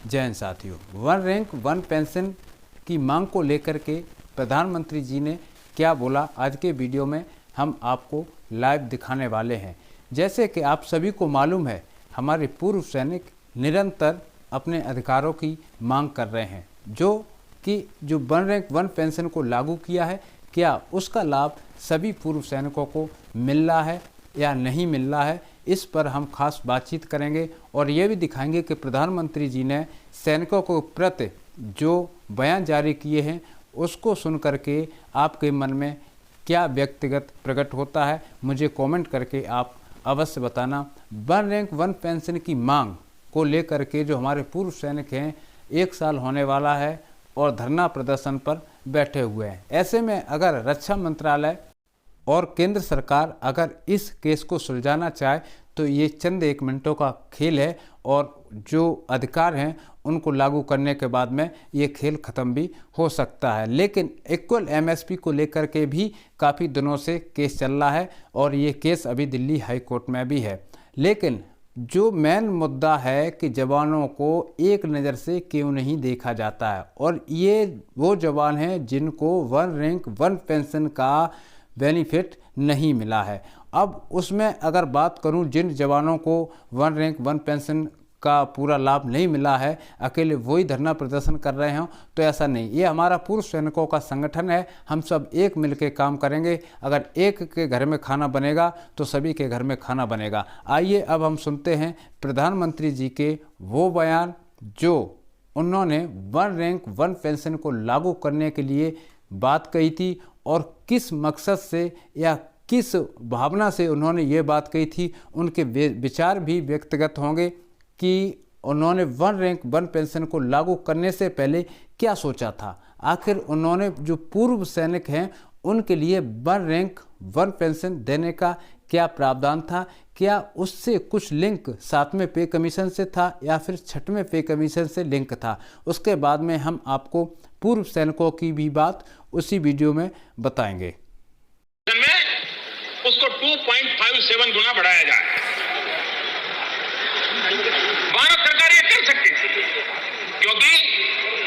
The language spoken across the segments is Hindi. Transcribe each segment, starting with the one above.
जय हिंद साथियों। वन रैंक वन पेंशन की मांग को लेकर के प्रधानमंत्री जी ने क्या बोला, आज के वीडियो में हम आपको लाइव दिखाने वाले हैं। जैसे कि आप सभी को मालूम है, हमारे पूर्व सैनिक निरंतर अपने अधिकारों की मांग कर रहे हैं, जो वन रैंक वन पेंशन को लागू किया है, क्या उसका लाभ सभी पूर्व सैनिकों को मिल रहा है या नहीं मिल रहा है, इस पर हम खास बातचीत करेंगे और ये भी दिखाएंगे कि प्रधानमंत्री जी ने सैनिकों को प्रति जो बयान जारी किए हैं उसको सुन करके आपके मन में क्या व्यक्तिगत प्रकट होता है, मुझे कमेंट करके आप अवश्य बताना। वन रैंक वन पेंशन की मांग को लेकर के जो हमारे पूर्व सैनिक हैं, 1 साल होने वाला है और धरना प्रदर्शन पर बैठे हुए हैं। ऐसे में अगर रक्षा मंत्रालय और केंद्र सरकार अगर इस केस को सुलझाना चाहे तो ये चंद 1 मिनटों का खेल है और जो अधिकार हैं उनको लागू करने के बाद में ये खेल ख़त्म भी हो सकता है। लेकिन इक्वल एमएसपी को लेकर के भी काफ़ी दिनों से केस चल रहा है और ये केस अभी दिल्ली हाई कोर्ट में भी है। लेकिन जो मेन मुद्दा है कि जवानों को एक नज़र से क्यों नहीं देखा जाता है, और ये वो जवान हैं जिनको वन रैंक वन पेंशन का बेनिफिट नहीं मिला है। अब उसमें अगर बात करूं, जिन जवानों को वन रैंक वन पेंशन का पूरा लाभ नहीं मिला है, अकेले वही धरना प्रदर्शन कर रहे हों तो ऐसा नहीं। ये हमारा पूर्व सैनिकों का संगठन है, हम सब एक मिल के काम करेंगे। अगर एक के घर में खाना बनेगा तो सभी के घर में खाना बनेगा। आइए अब हम सुनते हैं प्रधानमंत्री जी के वो बयान जो उन्होंने वन रैंक वन पेंशन को लागू करने के लिए बात कही थी और किस मकसद से या किस भावना से उन्होंने ये बात कही थी। उनके विचार भी व्यक्तिगत होंगे कि उन्होंने वन रैंक वन पेंशन को लागू करने से पहले क्या सोचा था। आखिर उन्होंने जो पूर्व सैनिक हैं उनके लिए वन रैंक वन पेंशन देने का क्या प्रावधान था, क्या उससे कुछ लिंक 7वें पे कमीशन से था या फिर 6वें पे कमीशन से लिंक था। उसके बाद में हम आपको पूर्व सैनिकों की भी बात उसी वीडियो में बताएंगे। उसको 2.57 गुना बढ़ाया जाए। भारत सरकार ये कर सकती थी क्योंकि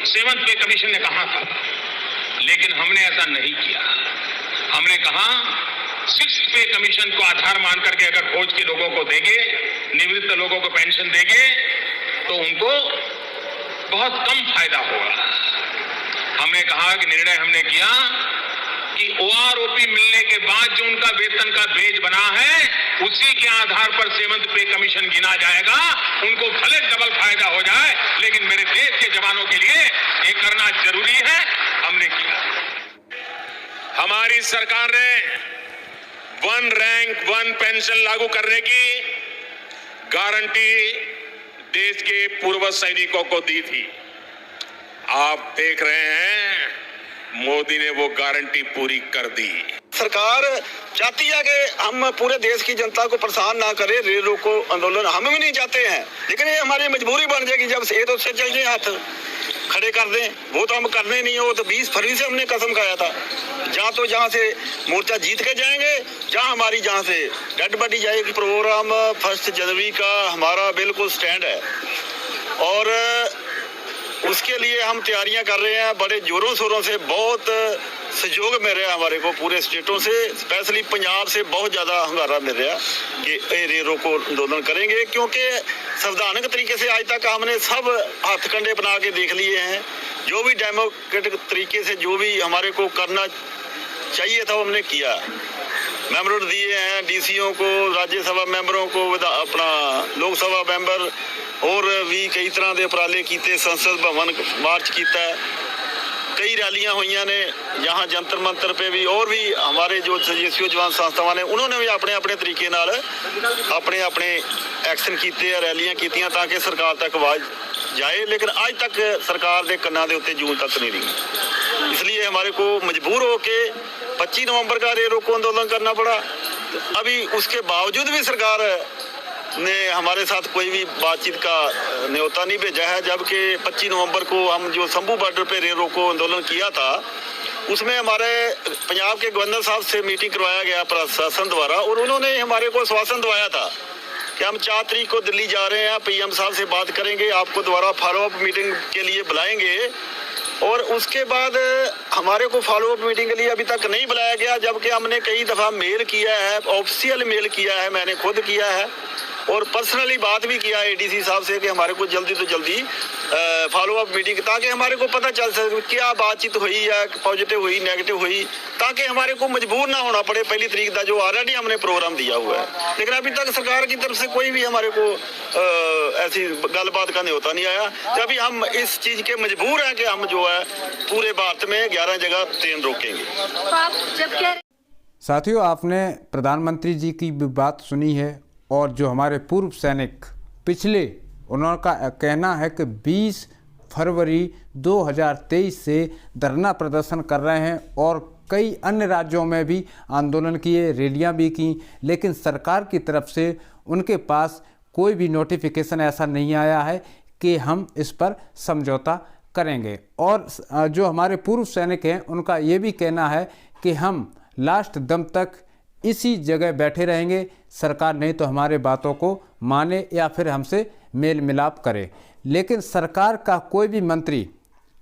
7th पे कमीशन ने कहा था, लेकिन हमने ऐसा नहीं किया। हमने कहा 6th पे कमीशन को आधार मान करके अगर फौज के लोगों को देंगे, निवृत्त लोगों को पेंशन देंगे तो उनको बहुत कम फायदा होगा। हमने कहा कि निर्णय हमने किया कि ओआरओपी मिलने के बाद जो उनका वेतन का बेज बना है उसी के आधार पर 7th पे कमीशन गिना जाएगा। उनको भले डबल फायदा हो जाए, लेकिन मेरे देश के जवानों के लिए ये करना जरूरी है, हमने किया। हमारी सरकार ने वन रैंक वन पेंशन लागू करने की गारंटी देश के पूर्व सैनिकों को दी थी। आप देख रहे हैं मोदी ने वो गारंटी पूरी कर दी। सरकार चाहती है कि हम पूरे देश की जनता को परेशान ना करें, रेल रोको आंदोलन हम भी नहीं चाहते हैं, लेकिन ये हमारी मजबूरी बन जाएगी जब ये तो उससे चल जाए हाथ खड़े कर दें। वो तो हम करने नहीं, हो तो 20 फरवरी से हमने कसम खाया था, जहाँ से मोर्चा जीत के जाएंगे, जहाँ हमारी जहाँ से डेड बॉडी जाएगी। प्रोग्राम 1 जनवरी का हमारा बिल्कुल स्टैंड है और उसके लिए हम तैयारियां कर रहे हैं बड़े जोरों शोरों से। बहुत सहयोग मिल रहा है हमारे को पूरे स्टेटों से, स्पेशली पंजाब से बहुत ज़्यादा हंगारा मिल रहा है कि रेल रोको आंदोलन करेंगे, क्योंकि संवैधानिक तरीके से आज तक हमने सब हाथ कंडे बना के देख लिए हैं। जो भी डेमोक्रेटिक तरीके से जो भी हमारे को करना चाहिए था वो हमने किया। मेमोरेंडम दिए हैं डीसीओ को, राज्यसभा मेंबरों को, अपना लोकसभा मेंबर और भी कई तरह के उपराले किए। संसद भवन मार्च किया, कई रैलियां हुई ने यहाँ जंतर मंतर पे भी, और भी हमारे जो सीएसओ जवान संस्थावान ने उन्होंने भी अपने अपने तरीके नाल अपने अपने एक्शन किए, रैलियां की ताकि सरकार तक आवाज़ जाए। लेकिन आज तक सरकार के कन्ना के उत्ते जून तक नहीं रही, इसलिए हमारे को मजबूर होके 25 नवंबर का रेल रोको आंदोलन करना पड़ा। अभी उसके बावजूद भी सरकार ने हमारे साथ कोई भी बातचीत का न्योता नहीं भेजा है, जबकि 25 नवंबर को हम जो शंभू बॉर्डर पे रेल रोको आंदोलन किया था उसमें हमारे पंजाब के गवर्नर साहब से मीटिंग करवाया गया प्रशासन द्वारा, और उन्होंने हमारे को आश्वासन दिलाया था कि हम 4 तारीख को दिल्ली जा रहे हैं, पीएम साहब से बात करेंगे, आपको दोबारा फॉलोअप मीटिंग के लिए बुलाएंगे। और उसके बाद हमारे को फॉलोअप मीटिंग के लिए अभी तक नहीं बुलाया गया, जबकि हमने कई दफ़ा मेल किया है, ऑफिशियल मेल किया है, मैंने खुद किया है और पर्सनली बात भी किया एडीसी साहब से कि हमारे को जल्दी तो जल्दी फॉलोअप मीटिंग, ताकि हमारे को पता चल सके क्या बातचीत हुई है, पॉजिटिव हुई, नेगेटिव हुई, ताकि हमारे को मजबूर ना होना पड़े 1 तारीख का जो ऑलरेडी हमने प्रोग्राम दिया हुआ है। लेकिन अभी तक सरकार की तरफ से कोई भी हमारे को ऐसी गलबात का न्योता नहीं आया। अभी हम इस चीज़ के मजबूर हैं कि हम जो है पूरे भारत में 11 जगह ट्रेन रोकेंगे। साथियों, आपने प्रधानमंत्री जी की भी बात सुनी है और जो हमारे पूर्व सैनिक पिछले, उनका कहना है कि 20 फरवरी 2023 से धरना प्रदर्शन कर रहे हैं और कई अन्य राज्यों में भी आंदोलन किए, रैलियां भी की, लेकिन सरकार की तरफ से उनके पास कोई भी नोटिफिकेशन ऐसा नहीं आया है कि हम इस पर समझौता करेंगे। और जो हमारे पूर्व सैनिक हैं उनका ये भी कहना है कि हम लास्ट दम तक इसी जगह बैठे रहेंगे, सरकार नहीं तो हमारे बातों को माने या फिर हमसे मेल मिलाप करे। लेकिन सरकार का कोई भी मंत्री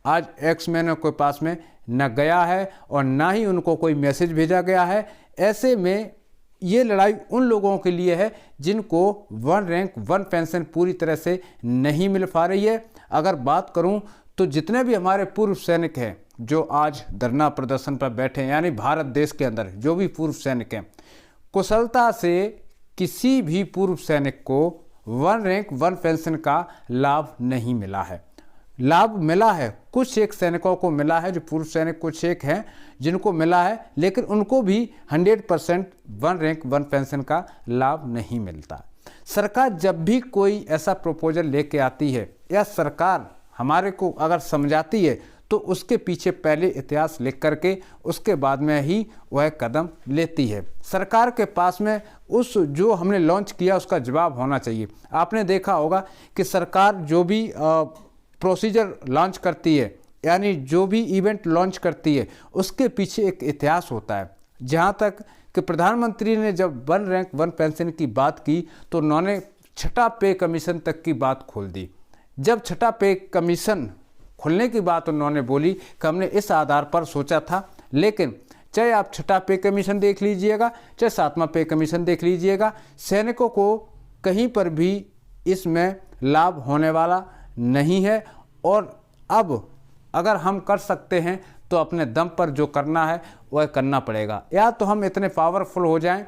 आज एक्समैनों के पास में न गया है और ना ही उनको कोई मैसेज भेजा गया है। ऐसे में ये लड़ाई उन लोगों के लिए है जिनको 1 रैंक 1 पेंशन पूरी तरह से नहीं मिल पा रही है। अगर बात करूं तो जितने भी हमारे पूर्व सैनिक हैं जो आज धरना प्रदर्शन पर बैठे हैं, यानी भारत देश के अंदर जो भी पूर्व सैनिक हैं, कुशलता से किसी भी पूर्व सैनिक को 1 रैंक 1 पेंशन का लाभ नहीं मिला है। लाभ मिला है कुछ एक सैनिकों को मिला है, जो पूर्व सैनिक कुछ एक हैं जिनको मिला है, लेकिन उनको भी 100% 1 रैंक 1 पेंशन का लाभ नहीं मिलता। सरकार जब भी कोई ऐसा प्रपोजल लेके आती है या सरकार हमारे को अगर समझाती है तो उसके पीछे पहले इतिहास लिख करके उसके बाद में ही वह कदम लेती है। सरकार के पास में उस जो हमने लॉन्च किया उसका जवाब होना चाहिए। आपने देखा होगा कि सरकार जो भी प्रोसीजर लॉन्च करती है, यानी जो भी इवेंट लॉन्च करती है, उसके पीछे एक इतिहास होता है। जहाँ तक कि प्रधानमंत्री ने जब 1 रैंक 1 पेंशन की बात की तो उन्होंने 6ठा पे कमीशन तक की बात खोल दी। जब 6ठा पे कमीशन खुलने की बात उन्होंने बोली कि हमने इस आधार पर सोचा था, लेकिन चाहे आप 6ठा पे कमीशन देख लीजिएगा, चाहे 7वां पे कमीशन देख लीजिएगा, सैनिकों को कहीं पर भी इसमें लाभ होने वाला नहीं है। और अब अगर हम कर सकते हैं तो अपने दम पर जो करना है वह करना पड़ेगा। या तो हम इतने पावरफुल हो जाएं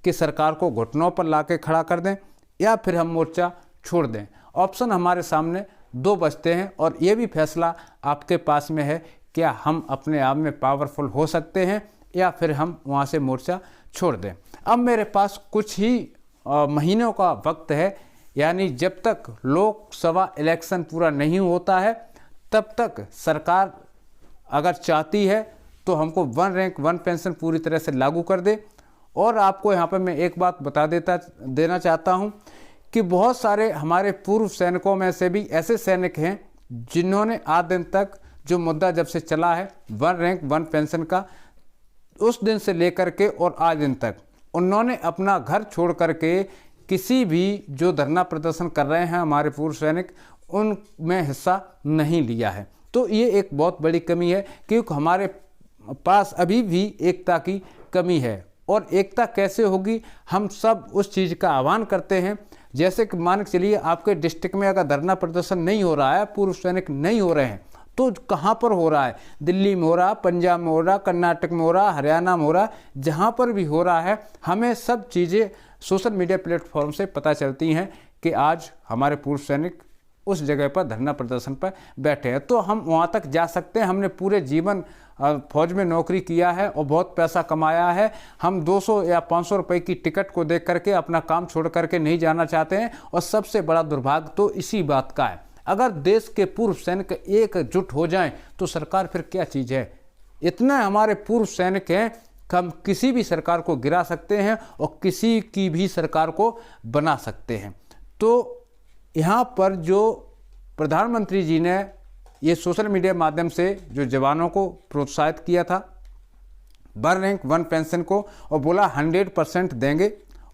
कि सरकार को घुटनों पर ला के खड़ा कर दें, या फिर हम मोर्चा छोड़ दें। ऑप्शन हमारे सामने 2 बचते हैं और ये भी फैसला आपके पास में है, क्या हम अपने आप में पावरफुल हो सकते हैं या फिर हम वहाँ से मोर्चा छोड़ दें। अब मेरे पास कुछ ही महीनों का वक्त है, यानी जब तक लोकसभा इलेक्शन पूरा नहीं होता है तब तक सरकार अगर चाहती है तो हमको 1 रैंक 1 पेंशन पूरी तरह से लागू कर दे। और आपको यहाँ पर मैं एक बात देना चाहता हूँ कि बहुत सारे हमारे पूर्व सैनिकों में से भी ऐसे सैनिक हैं जिन्होंने आज दिन तक जो मुद्दा जब से चला है 1 रैंक 1 पेंशन का, उस दिन से लेकर के और आज दिन तक उन्होंने अपना घर छोड़ करके किसी भी जो धरना प्रदर्शन कर रहे हैं हमारे पूर्व सैनिक, उनमें हिस्सा नहीं लिया है। तो ये एक बहुत बड़ी कमी है, क्योंकि हमारे पास अभी भी एकता की कमी है। और एकता कैसे होगी, हम सब उस चीज़ का आह्वान करते हैं। जैसे कि मान के चलिए आपके डिस्ट्रिक्ट में अगर धरना प्रदर्शन नहीं हो रहा है, पूर्व सैनिक नहीं हो रहे हैं, तो कहाँ पर हो रहा है? दिल्ली में हो रहा, पंजाब में हो रहा, कर्नाटक में हो रहा, हरियाणा में हो रहा, जहाँ पर भी हो रहा है, हमें सब चीज़ें सोशल मीडिया प्लेटफॉर्म से पता चलती हैं कि आज हमारे पूर्व सैनिक उस जगह पर धरना प्रदर्शन पर बैठे हैं। तो हम वहाँ तक जा सकते हैं। हमने पूरे जीवन फौज में नौकरी किया है और बहुत पैसा कमाया है। हम 200 या 500 रुपए की टिकट को देख करके अपना काम छोड़ करके नहीं जाना चाहते हैं। और सबसे बड़ा दुर्भाग्य तो इसी बात का है, अगर देश के पूर्व सैनिक एकजुट हो जाएं तो सरकार फिर क्या चीज़ है। इतने हमारे पूर्व सैनिक हैं कि हम किसी भी सरकार को गिरा सकते हैं और किसी की भी सरकार को बना सकते हैं। तो यहाँ पर जो प्रधानमंत्री जी ने ये सोशल मीडिया माध्यम से जो जवानों को प्रोत्साहित किया था 1 रैंक 1 पेंशन को, और बोला 100% देंगे,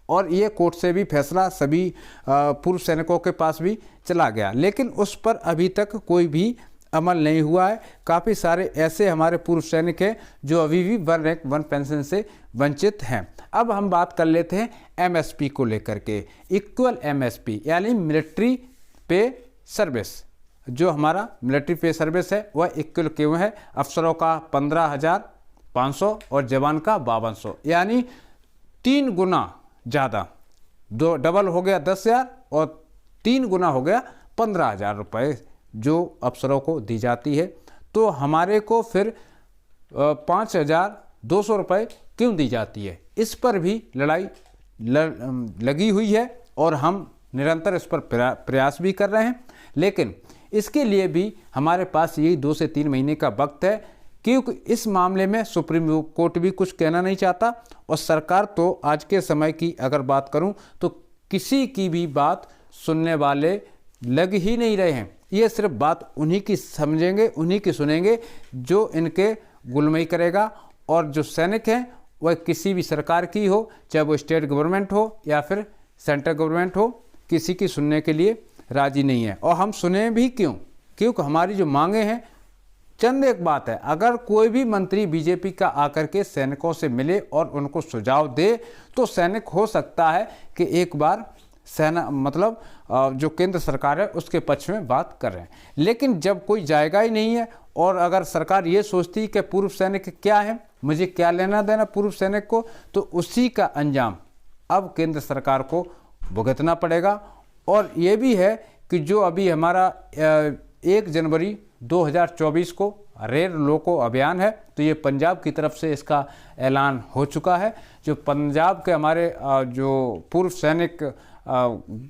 और ये कोर्ट से भी फैसला सभी पूर्व सैनिकों के पास भी चला गया, लेकिन उस पर अभी तक कोई भी अमल नहीं हुआ है। काफ़ी सारे ऐसे हमारे पूर्व सैनिक हैं जो अभी भी 1 रैंक 1 पेंशन से वंचित हैं। अब हम बात कर लेते हैं एमएसपी को लेकर के। इक्वल एमएसपी यानी मिलिट्री पे सर्विस, जो हमारा मिलिट्री पे सर्विस है वह इक्वल क्यों है? अफसरों का 15,500 और जवान का 5200, यानी 3 गुना ज़्यादा, 2 डबल हो गया 10,000 और 3 गुना हो गया 15,000 रुपये जो अफसरों को दी जाती है। तो हमारे को फिर 5,200 रुपये क्यों दी जाती है? इस पर भी लड़ाई लगी हुई है और हम निरंतर इस पर प्रयास भी कर रहे हैं, लेकिन इसके लिए भी हमारे पास यही 2 से 3 महीने का वक्त है, क्योंकि इस मामले में सुप्रीम कोर्ट भी कुछ कहना नहीं चाहता और सरकार तो आज के समय की अगर बात करूं तो किसी की भी बात सुनने वाले लग ही नहीं रहे हैं। ये सिर्फ बात उन्हीं की समझेंगे, उन्हीं की सुनेंगे जो इनके गुलमई करेगा, और जो सैनिक हैं वह किसी भी सरकार की हो, चाहे वो स्टेट गवर्नमेंट हो या फिर सेंट्रल गवर्नमेंट हो, किसी की सुनने के लिए राजी नहीं है। और हम सुने भी क्यों? क्योंकि हमारी जो मांगे हैं, चंद एक बात है, अगर कोई भी मंत्री बीजेपी का आकर के सैनिकों से मिले और उनको सुझाव दे तो सैनिक हो सकता है कि एक बार सेना मतलब जो केंद्र सरकार है उसके पक्ष में बात कर रहे हैं, लेकिन जब कोई जाएगा ही नहीं है और अगर सरकार ये सोचती कि पूर्व सैनिक क्या है, मुझे क्या लेना देना पूर्व सैनिक को, तो उसी का अंजाम अब केंद्र सरकार को भुगतना पड़ेगा। और ये भी है कि जो अभी हमारा 1 जनवरी 2024 को रेल रोको अभियान है, तो ये पंजाब की तरफ से इसका ऐलान हो चुका है। जो पंजाब के हमारे जो पूर्व सैनिक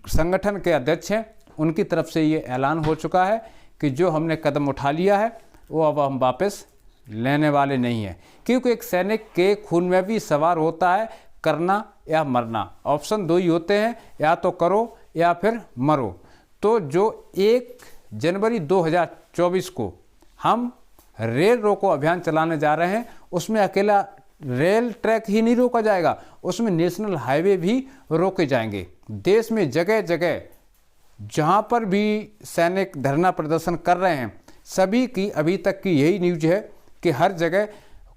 संगठन के अध्यक्ष हैं उनकी तरफ से ये ऐलान हो चुका है कि जो हमने कदम उठा लिया है वो अब हम वापस लेने वाले नहीं हैं, क्योंकि एक सैनिक के खून में भी सवार होता है करना या मरना। ऑप्शन 2 ही होते हैं, या तो करो या फिर मरो। तो जो 1 जनवरी 2024 को हम रेल रोको अभियान चलाने जा रहे हैं, उसमें अकेला रेल ट्रैक ही नहीं रोका जाएगा, उसमें नेशनल हाईवे भी रोके जाएंगे। देश में जगह जगह जहां पर भी सैनिक धरना प्रदर्शन कर रहे हैं, सभी की अभी तक की यही न्यूज है कि हर जगह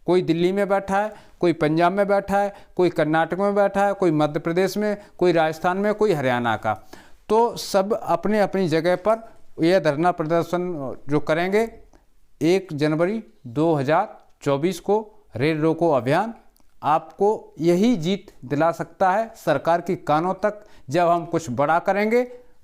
कोई दिल्ली में बैठा है, कोई पंजाब में बैठा है, कोई कर्नाटक में बैठा है, कोई मध्य प्रदेश में, कोई राजस्थान में, कोई हरियाणा का, तो सब अपने अपनी जगह पर यह धरना प्रदर्शन जो करेंगे 1 जनवरी 2024 को रेल रोको अभियान आपको यही जीत दिला सकता है सरकार की कानों तक। जब हम कुछ बड़ा करेंगे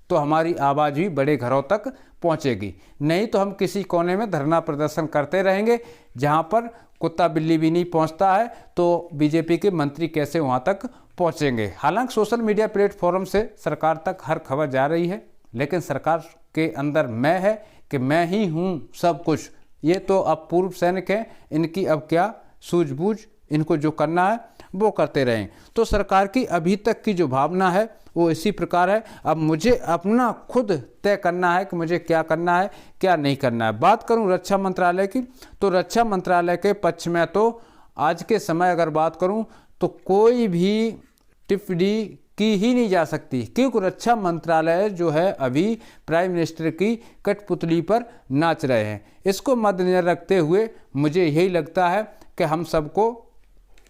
तो हमारी आवाज़ भी बड़े घरों तक पहुंचेगी, नहीं तो हम किसी कोने में धरना प्रदर्शन करते रहेंगे जहां पर कुत्ता बिल्ली भी नहीं पहुंचता है, तो बीजेपी के मंत्री कैसे वहां तक पहुंचेंगे। हालांकि सोशल मीडिया प्लेटफॉर्म से सरकार तक हर खबर जा रही है, लेकिन सरकार के अंदर मैं है कि मैं ही हूं सब कुछ। ये तो अब पूर्व सैनिक हैं, इनकी अब क्या सूझबूझ, इनको जो करना है वो करते रहें। तो सरकार की अभी तक की जो भावना है वो इसी प्रकार है। अब मुझे अपना खुद तय करना है कि मुझे क्या करना है क्या नहीं करना है। बात करूं रक्षा मंत्रालय की, तो रक्षा मंत्रालय के पक्ष में तो आज के समय अगर बात करूं तो कोई भी टिप्पणी की ही नहीं जा सकती, क्योंकि रक्षा मंत्रालय जो है अभी प्राइम मिनिस्टर की कठपुतली पर नाच रहे हैं। इसको मद्देनजर रखते हुए मुझे यही लगता है कि हम सबको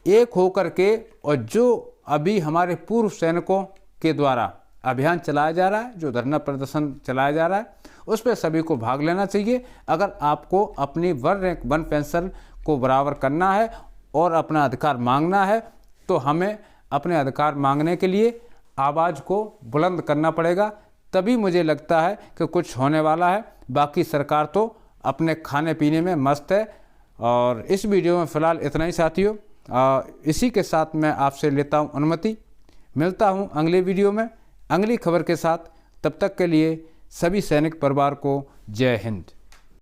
एक होकर के, और जो अभी हमारे पूर्व सैनिकों के द्वारा अभियान चलाया जा रहा है, जो धरना प्रदर्शन चलाया जा रहा है, उस पर सभी को भाग लेना चाहिए। अगर आपको अपनी 1 रैंक 1 पेंशन को बराबर करना है और अपना अधिकार मांगना है, तो हमें अपने अधिकार मांगने के लिए आवाज़ को बुलंद करना पड़ेगा, तभी मुझे लगता है कि कुछ होने वाला है। बाकी सरकार तो अपने खाने पीने में मस्त है। और इस वीडियो में फ़िलहाल इतना ही साथियों, इसी के साथ मैं आपसे लेता हूं अनुमति। मिलता हूं अगले वीडियो में अगली खबर के साथ। तब तक के लिए सभी सैनिक परिवार को जय हिंद।